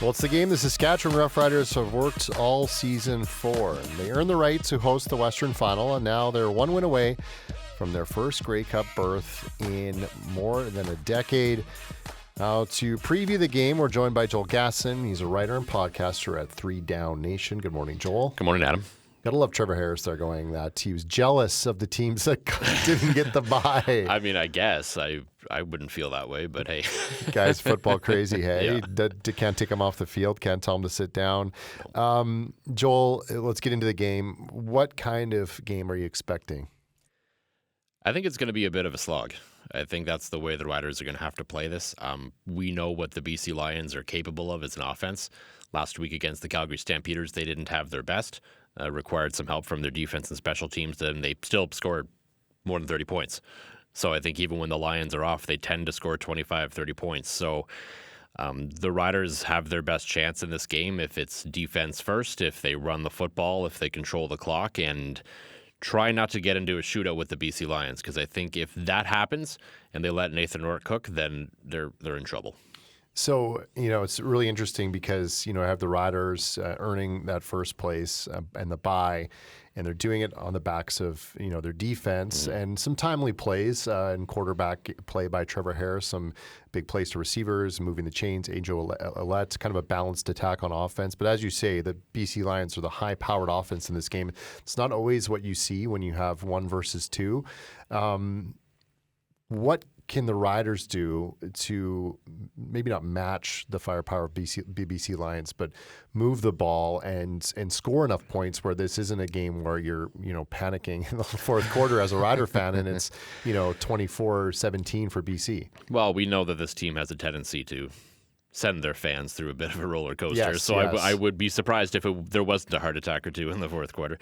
Well, it's the game the Saskatchewan Roughriders have worked all season for. And they earned the right to host the Western Final, and now they're one win away from their first Grey Cup berth in more than a decade. Now, to preview the game, we're joined by Joel Gasson. He's a writer and podcaster at 3 Down Nation. Good morning, Joel. Good morning, Adam. Gotta love Trevor Harris there going that he was jealous of the teams that didn't get the bye. I mean, I guess I wouldn't feel that way, but hey. Guy's football crazy, hey? Yeah. Can't take him off the field, can't tell him to sit down. Joel, let's get into the game. What kind of game are you expecting? I think it's going to be a bit of a slog. I think that's the way the Riders are going to have to play this. We know what the BC Lions are capable of as an offense. Last week against the Calgary Stampeders, they didn't have their best. Required some help from their defense and special teams, and they still scored more than 30 points. So I think even when the Lions are off, they tend to score 25, 30 points. So the Riders have their best chance in this game if it's defense first, if they run the football, if they control the clock, and try not to get into a shootout with the BC Lions, because I think if that happens and they let Nathan Rourke cook, then they're in trouble. So, it's really interesting because, I have the Riders earning that first place and the bye, and they're doing it on the backs of, their defense and some timely plays and quarterback play by Trevor Harris, some big plays to receivers, moving the chains, Angel Ouellette, kind of a balanced attack on offense. But as you say, the BC Lions are the high-powered offense in this game. It's not always what you see when you have 1 versus 2. What can the Riders do to maybe not match the firepower of BC Lions, but move the ball and score enough points where this isn't a game where you're panicking in the fourth quarter as a Rider fan and it's 24-17 for BC? Well, we know that this team has a tendency to send their fans through a bit of a roller coaster. Yes, so yes. I would be surprised if there wasn't a heart attack or two in the fourth quarter.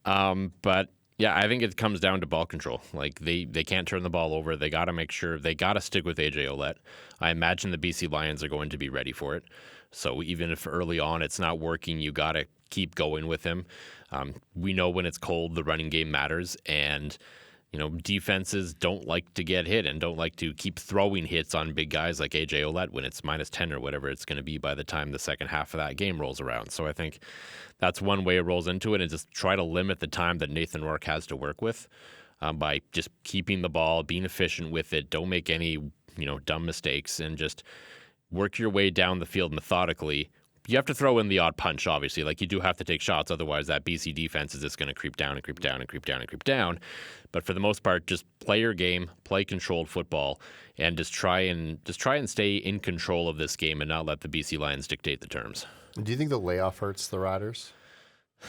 But yeah, I think it comes down to ball control. Like they can't turn the ball over. They got to make sure they got to stick with AJ Ouellette. I imagine the BC Lions are going to be ready for it. So even if early on it's not working, you got to keep going with him. We know when it's cold, the running game matters, and defenses don't like to get hit and don't like to keep throwing hits on big guys like AJ Ouellette when it's -10 or whatever it's going to be by the time the second half of that game rolls around. So I think that's one way it rolls into it, and just try to limit the time that Nathan Rourke has to work with by just keeping the ball, being efficient with it. Don't make any dumb mistakes, and just work your way down the field methodically. You have to throw in the odd punch, obviously. Like, you do have to take shots, otherwise that BC defense is just going to creep down and creep down and creep down and creep down. But for the most part, just play your game, play controlled football, and just try and stay in control of this game and not let the BC Lions dictate the terms. Do you think the layoff hurts the Riders?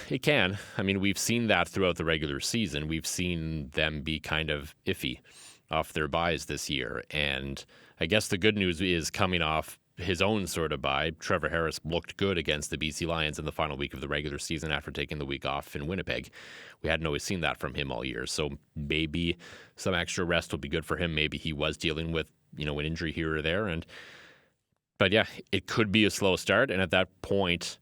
It can. I mean, we've seen that throughout the regular season. We've seen them be kind of iffy off their buys this year. And I guess the good news is, coming off his own sort of bye, Trevor Harris looked good against the BC Lions in the final week of the regular season after taking the week off in Winnipeg. We hadn't always seen that from him all year. So maybe some extra rest will be good for him. Maybe he was dealing with, an injury here or there. But yeah, it could be a slow start. And at that point,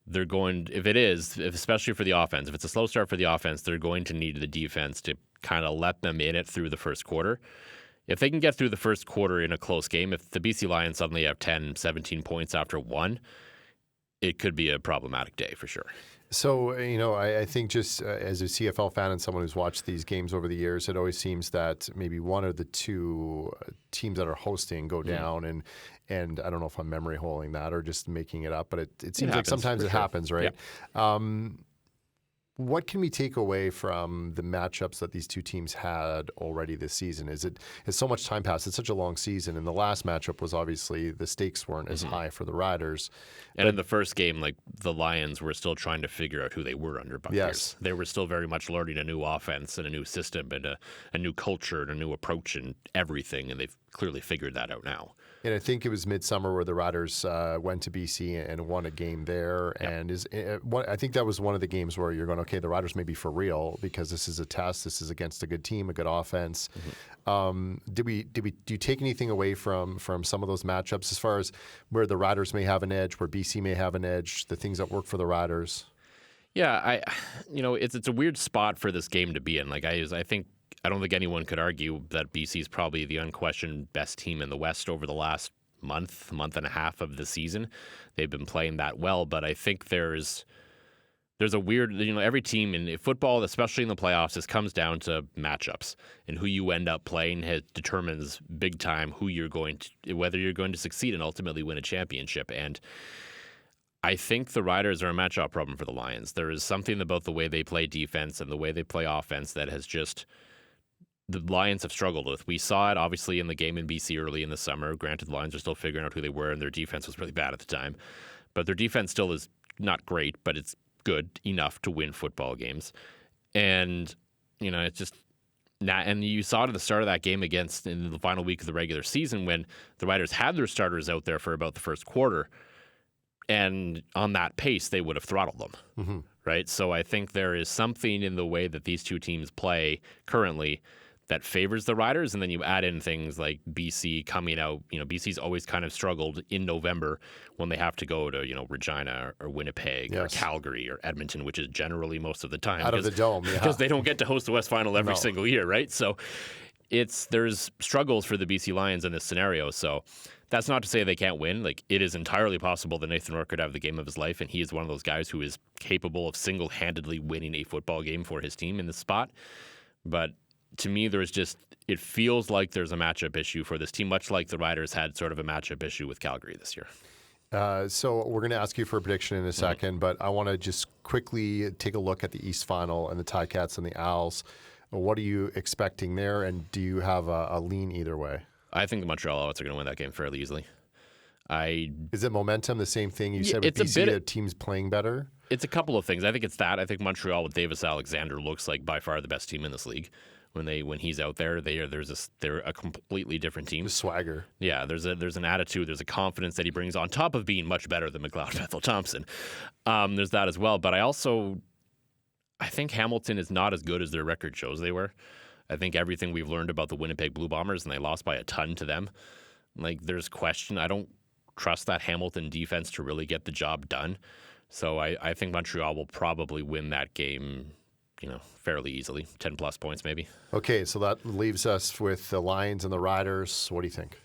they're going, especially for the offense, if it's a slow start for the offense, they're going to need the defense to kind of let them in it through the first quarter. If they can get through the first quarter in a close game, if the BC Lions suddenly have 10, 17 points after 1, it could be a problematic day for sure. So, I think just as a CFL fan and someone who's watched these games over the years, it always seems that maybe one of the two teams that are hosting go down, and I don't know if I'm memory holing that or just making it up, but it seems like sometimes it happens, right? Yeah. What can we take away from the matchups that these two teams had already this season? Has so much time passed? It's such a long season, and the last matchup was obviously the stakes weren't as high for the Riders. And in the first game, the Lions were still trying to figure out who they were under Buck. Yes. They were still very much learning a new offense and a new system and a new culture and a new approach and everything, and they've clearly figured that out now. And I think it was midsummer where the Riders went to BC and won a game there. Yep. And I think that was one of the games where you're going, okay, the Riders may be for real because this is a test. This is against a good team, a good offense. Do you take anything away from some of those matchups as far as where the Riders may have an edge, where BC may have an edge, the things that work for the Riders? Yeah, it's a weird spot for this game to be in. I don't think anyone could argue that BC is probably the unquestioned best team in the West over the last month and a half of the season. They've been playing that well, but I think there's a weird, every team in football, especially in the playoffs, this comes down to matchups, and who you end up playing determines big time whether you're going to succeed and ultimately win a championship. And I think the Riders are a matchup problem for the Lions. There is something about the way they play defense and the way they play offense that has the Lions have struggled with. We saw it obviously in the game in BC early in the summer. Granted, the Lions are still figuring out who they were, and their defense was really bad at the time. But their defense still is not great, but it's good enough to win football games. And, it's just and you saw it at the start of that game in the final week of the regular season when the Riders had their starters out there for about the first quarter. And on that pace, they would have throttled them, right? So I think there is something in the way that these two teams play currently that favors the Riders, and then you add in things like BC coming out. BC's always kind of struggled in November when they have to go to, Regina or Winnipeg or Calgary or Edmonton, which is generally most of the time. Out of the dome, yeah. Because they don't get to host the West Final every single year, right? So there's struggles for the BC Lions in this scenario, so that's not to say they can't win. Like, it is entirely possible that Nathan Rourke could have the game of his life, and he is one of those guys who is capable of single-handedly winning a football game for his team in this spot. But to me, it feels like there's a matchup issue for this team, much like the Riders had sort of a matchup issue with Calgary this year. So we're going to ask you for a prediction in a second, but I want to just quickly take a look at the East Final and the Ticats and the Owls. What are you expecting there, and do you have a lean either way? I think the Montreal Alouettes are going to win that game fairly easily. Is it momentum, the same thing you said with BC, the team's playing better? It's a couple of things. I think it's that. I think Montreal with Davis Alexander looks like by far the best team in this league. When he's out there, they're a completely different team. The swagger. Yeah, there's an attitude, there's a confidence that he brings on top of being much better than McLeod Bethel Thompson. There's that as well. But I think Hamilton is not as good as their record shows they were. I think everything we've learned about the Winnipeg Blue Bombers, and they lost by a ton to them. Like, there's question. I don't trust that Hamilton defense to really get the job done. So I think Montreal will probably win that game, fairly easily, 10-plus points maybe. Okay, so that leaves us with the Lions and the Riders. What do you think?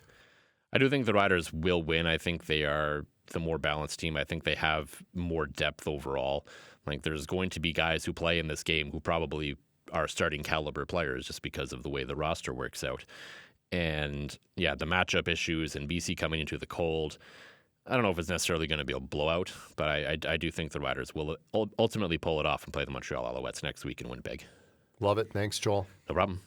I do think the Riders will win. I think they are the more balanced team. I think they have more depth overall. Like, there's going to be guys who play in this game who probably are starting caliber players just because of the way the roster works out. And, yeah, the matchup issues and BC coming into the cold, I don't know if it's necessarily going to be a blowout, but I do think the Riders will ultimately pull it off and play the Montreal Alouettes next week in Winnipeg. Love it. Thanks, Joel. No problem.